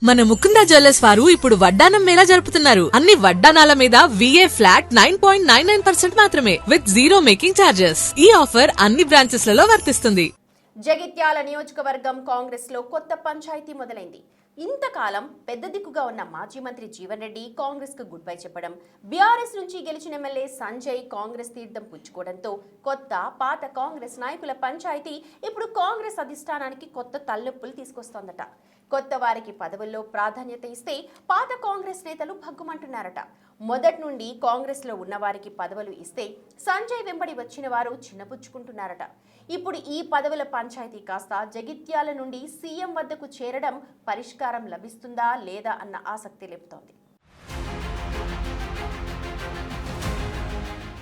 మన ముకుందా జ్యువెలర్స్ వారు ఇప్పుడు వడ్డానం మేళా జరుపుతున్నారు. అన్ని వడ్డానాల మీద VA ఫ్లాట్ 9.99% మాత్రమే విత్ జీరో మేకింగ్ ఛార్జెస్. ఈ ఆఫర్ అన్ని బ్రాంచెస్ లలో వర్తిస్తుంది. జగిత్యాల నియోజకవర్గం కాంగ్రెస్ లో కొత్త పంచాయతీ మొదలైంది. ఇంతకాలం పెద్ద దిక్కుగా ఉన్న మాజీ మంత్రి జీవన్ రెడ్డి కాంగ్రెస్ కు గుడ్ బై చెప్పడం, బీఆర్ఎస్ నుంచి గెలిచిన ఎమ్మెల్యే సంజయ్ కాంగ్రెస్ తీర్థం పుచ్చుకోవడంతో కొత్త పాత కాంగ్రెస్ నాయకుల పంచాయతీ ఇప్పుడు కాంగ్రెస్ అధిష్టానానికి కొత్త తలనొప్పులు తీసుకొస్తోందట. కొత్త వారికి పదవుల్లో ప్రాధాన్యత ఇస్తే పాత కాంగ్రెస్ నేతలు భగ్గుమంటున్నారట. మొదటి నుండి కాంగ్రెస్ లో ఉన్న వారికి పదవులు ఇస్తే సంజయ్ వెంబడి వచ్చిన వారు చిన్నపుచ్చుకుంటున్నారట. ఇప్పుడు ఈ పదవుల పంచాయతీ కాస్త జగిత్యాల నుండి సీఎం వద్దకు చేరడం పరిష్కారం లభిస్తుందా లేదా అన్న ఆసక్తి లేపుతోంది.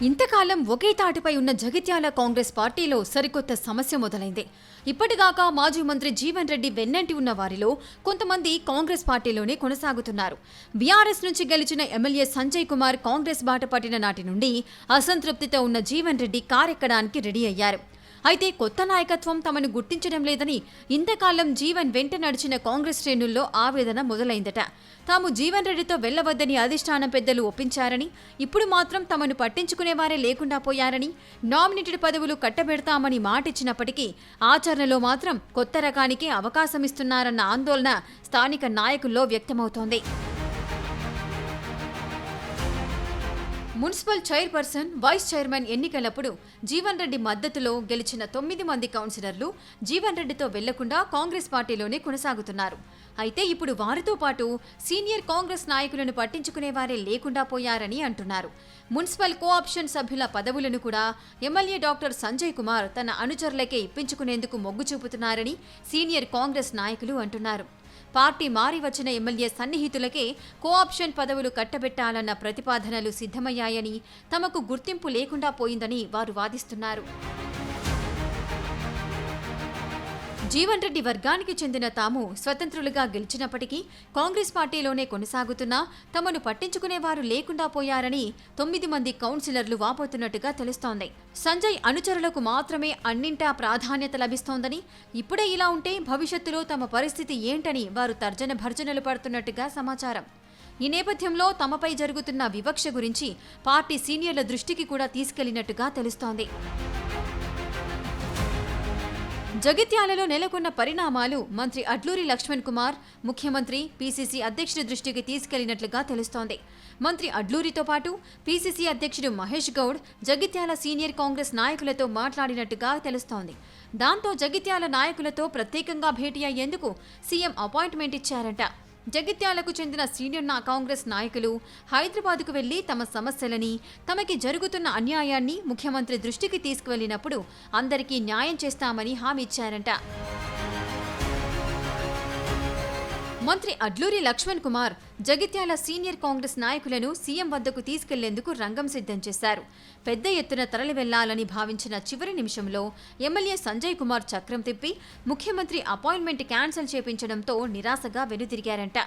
ఇంతకాలం ఒకే తాటిపై ఉన్న జగిత్యాల కాంగ్రెస్ పార్టీలో సరికొత్త సమస్య మొదలైంది. ఇప్పటిదాకా మాజీ మంత్రి జీవన్ రెడ్డి వెన్నంటి ఉన్న వారిలో కొంతమంది కాంగ్రెస్ పార్టీలోనే కొనసాగుతున్నారు. బీఆర్ఎస్ నుంచి గెలిచిన ఎమ్మెల్యే సంజయ్ కుమార్ కాంగ్రెస్ బాట పట్టిన నాటి నుండి అసంతృప్తితో ఉన్న జీవన్ రెడ్డి కారెక్కడానికి రెడీ అయ్యారు. అయితే కొత్త నాయకత్వం తమను గుర్తించడం లేదని ఇంతకాలం జీవన్ వెంట నడిచిన కాంగ్రెస్ శ్రేణుల్లో ఆవేదన మొదలైందట. తాము జీవన్ రెడ్డితో వెళ్లవద్దని అధిష్టానం పెద్దలు ఒప్పించారని, ఇప్పుడు మాత్రం తమను పట్టించుకునేవారే లేకుండా పోయారని, నామినేటెడ్ పదవులు కట్టబెడతామని మాటిచ్చినప్పటికీ ఆచరణలో మాత్రం కొత్త రకానికే అవకాశమిస్తున్నారన్న ఆందోళన స్థానిక నాయకుల్లో వ్యక్తమవుతోంది. మున్సిపల్ చైర్పర్సన్, వైస్ చైర్మన్ ఎన్నికలప్పుడు జీవన్ రెడ్డి మద్దతులో గెలిచిన 9 మంది కౌన్సిలర్లు జీవన్ రెడ్డితో వెళ్లకుండా కాంగ్రెస్ పార్టీలోనే కొనసాగుతున్నారు. అయితే ఇప్పుడు వారితో పాటు సీనియర్ కాంగ్రెస్ నాయకులను పట్టించుకునేవారే లేకుండా పోయారని అంటున్నారు. మున్సిపల్ కోఆప్షన్ సభ్యుల పదవులను కూడా ఎమ్మెల్యే డాక్టర్ సంజయ్ కుమార్ తన అనుచరులకే ఇప్పించుకునేందుకు మొగ్గు చూపుతున్నారని సీనియర్ కాంగ్రెస్ నాయకులు అంటున్నారు. పార్టీ మారి వచ్చిన ఎమ్మెల్యే సన్నిహితులకే కోఆప్షన్ పదవులు కట్టబెట్టాలన్న ప్రతిపాదనలు సిద్ధమయ్యాయని, తమకు గుర్తింపు లేకుండా పోయిందని వారు వాదిస్తున్నారు. జీవన్ రెడ్డి వర్గానికి చెందిన తాము స్వతంత్రులుగా గెలిచినప్పటికీ కాంగ్రెస్ పార్టీలోనే కొనసాగుతున్నా తమను పట్టించుకునేవారు లేకుండా పోయారని 9 మంది కౌన్సిలర్లు వాపోతున్నట్టుగా తెలుస్తోంది. సంజయ్ అనుచరులకు మాత్రమే అన్నింటా ప్రాధాన్యత లభిస్తోందని, ఇప్పుడే ఇలా ఉంటే భవిష్యత్తులో తమ పరిస్థితి ఏంటని వారు తర్జన భర్జనలు పడుతున్నట్టుగా సమాచారం. ఈ నేపథ్యంలో తమపై జరుగుతున్న వివక్ష గురించి పార్టీ సీనియర్ల దృష్టికి కూడా తీసుకెళ్లినట్టుగా తెలుస్తోంది. జగిత్యాలలో నెలకొన్న పరిణామాలు మంత్రి అడ్లూరి లక్ష్మణ్ కుమార్ ముఖ్యమంత్రి, పీసీసీ అధ్యక్షుడి దృష్టికి తీసుకెళ్లినట్లుగా తెలుస్తోంది. మంత్రి అడ్లూరితో పాటు పీసీసీ అధ్యక్షుడు మహేష్ గౌడ్ జగిత్యాల సీనియర్ కాంగ్రెస్ నాయకులతో మాట్లాడినట్టుగా తెలుస్తోంది. దాంతో జగిత్యాల నాయకులతో ప్రత్యేకంగా భేటీ అయ్యేందుకు సీఎం అపాయింట్మెంట్ ఇచ్చారట. జగిత్యాలకు చెందిన సీనియర్ కాంగ్రెస్ నాయకులు హైదరాబాద్కు వెళ్లి తమ సమస్యలని, తమకి జరుగుతున్న అన్యాయాన్ని ముఖ్యమంత్రి దృష్టికి తీసుకువెళ్లినప్పుడు అందరికీ న్యాయం చేస్తామని హామీ ఇచ్చారంట. మంత్రి అడ్లూరి లక్ష్మణ్ కుమార్ జగిత్యాల సీనియర్ కాంగ్రెస్ నాయకులను సీఎం వద్దకు తీసుకెళ్లేందుకు రంగం సిద్ధం చేశారు. పెద్ద ఎత్తున తరలి వెళ్లాలని భావించిన చివరి నిమిషంలో ఎమ్మెల్యే సంజయ్ కుమార్ చక్రం తిప్పి ముఖ్యమంత్రి అపాయింట్మెంట్ క్యాన్సిల్ చేపించడంతో నిరాశగా వెనుదిరిగారంట.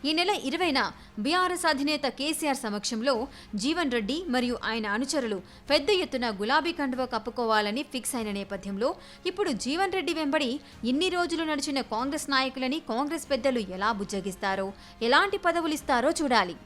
ఈ నెల 20న బీఆర్ఎస్ అధినేత కేసీఆర్ సమక్షంలో జీవన్ రెడ్డి మరియు ఆయన అనుచరులు పెద్ద ఎత్తున గులాబీ కండువా కప్పుకోవాలని ఫిక్స్ అయిన నేపథ్యంలో ఇప్పుడు జీవన్ రెడ్డి వెంబడి ఇన్ని రోజులు నడిచిన కాంగ్రెస్ నాయకులని కాంగ్రెస్ పెద్దలు ఎలా బుజ్జగిస్తారో, ఎలాంటి పదవులిస్తారో చూడాలి.